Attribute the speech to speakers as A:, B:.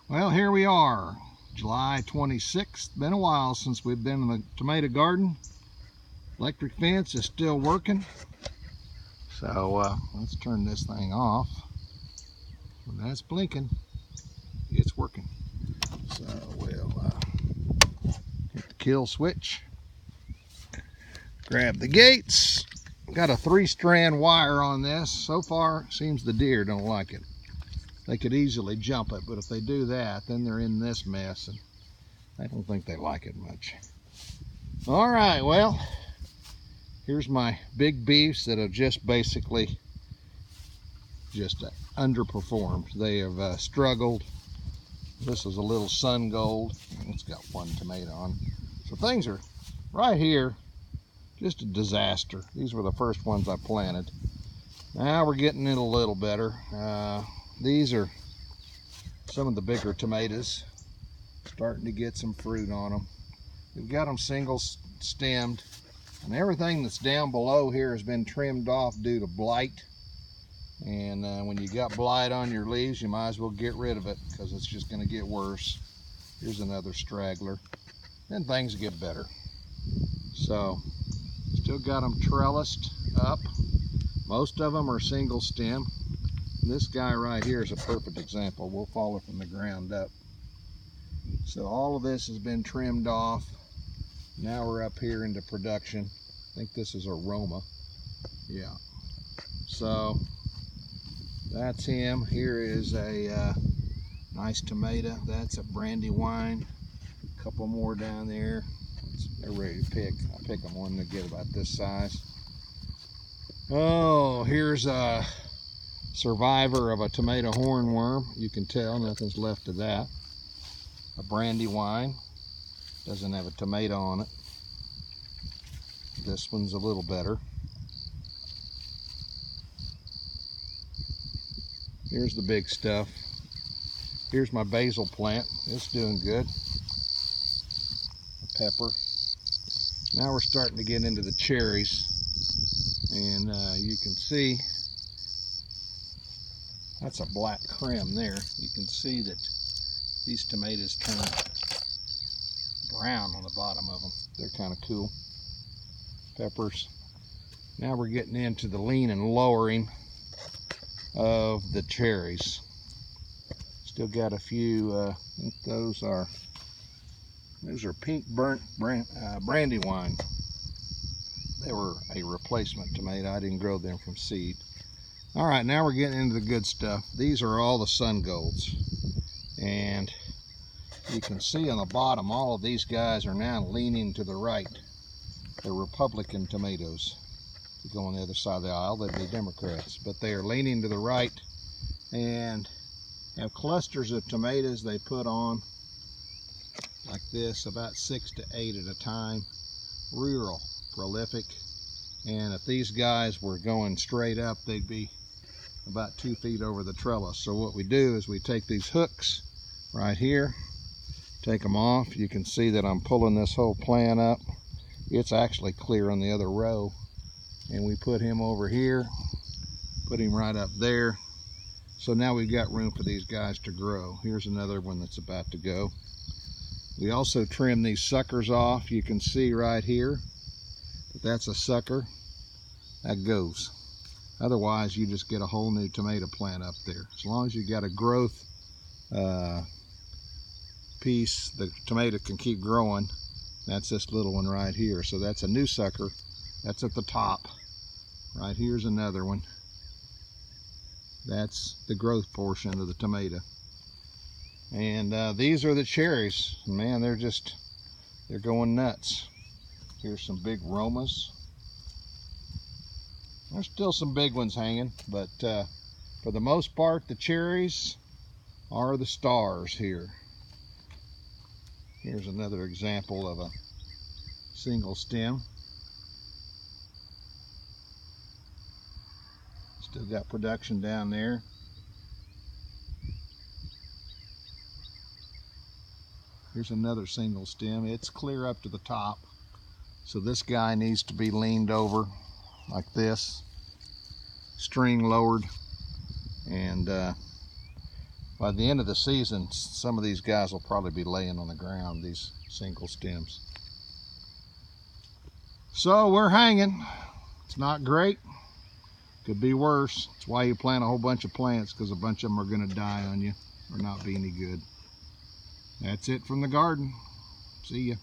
A: Well, here we are, July 26th. Been a while since we've been in the tomato garden. Electric fence is still working. So let's turn this thing off. When that's blinking, it's working. So we'll hit the kill switch. Grab the gates. Got a 3-strand wire on this. So far, seems the deer don't like it. They could easily jump it, but if they do that, then they're in this mess, and I don't think they like it much. All right, well, here's my big beefs that have just basically underperformed. They have struggled. This is a little sun gold. It's got one tomato on. So things are right here, just a disaster. These were the first ones I planted. Now we're getting it a little better. These are some of the bigger tomatoes, starting to get some fruit on them. We've got them single stemmed, and everything that's down below here has been trimmed off due to blight. And when you got blight on your leaves, you might as well get rid of it, because it's just going to get worse. Here's another straggler. Then things get better. So still got them trellised up. Most of them are single stem. This guy right here is a perfect example. We'll follow from the ground up. So all of this has been trimmed off. Now we're up here into production. I think this is aroma. Yeah. So that's him. Here is a nice tomato. That's a brandywine. A couple more down there. They're ready to pick. I'll pick them one to get about this size. Oh, here's a survivor of a tomato hornworm. You can tell nothing's left of that. A brandywine. Doesn't have a tomato on it. This one's a little better. Here's the big stuff. Here's my basil plant. It's doing good. A pepper. Now we're starting to get into the cherries. And you can see that's a black creme there. You can see that these tomatoes turn brown on the bottom of them. They're kind of cool. Peppers. Now we're getting into the lean and lowering of the cherries. Still got a few, I think those are pink burnt brandywine. They were a replacement tomato. I didn't grow them from seed. All right, now we're getting into the good stuff. These are all the sun golds. And you can see on the bottom, all of these guys are now leaning to the right. They're Republican tomatoes. If you go on the other side of the aisle, they'd be Democrats. But they are leaning to the right and have clusters of tomatoes they put on like this, about 6 to 8 at a time. Real prolific. And if these guys were going straight up, they'd be about 2 feet over the trellis. So what we do is we take these hooks right here, take them off. You can see that I'm pulling this whole plant up. It's actually clear on the other row. And we put him over here, put him right up there. So now we've got room for these guys to grow. Here's another one that's about to go. We also trim these suckers off. You can see right here that that's a sucker. That goes. Otherwise, you just get a whole new tomato plant up there. As long as you got a growth piece, the tomato can keep growing. That's this little one right here. So that's a new sucker. That's at the top. Right here's another one. That's the growth portion of the tomato. And these are the cherries. Man, they're going nuts. Here's some big Romas. There's still some big ones hanging, but for the most part, the cherries are the stars here. Here's another example of a single stem. Still got production down there. Here's another single stem. It's clear up to the top. So this guy needs to be leaned over like this, string lowered, and by the end of the season, some of these guys will probably be laying on the ground, these single stems. So we're hanging. It's not great. Could be worse. That's why you plant a whole bunch of plants, because a bunch of them are going to die on you or not be any good. That's it from the garden. See ya.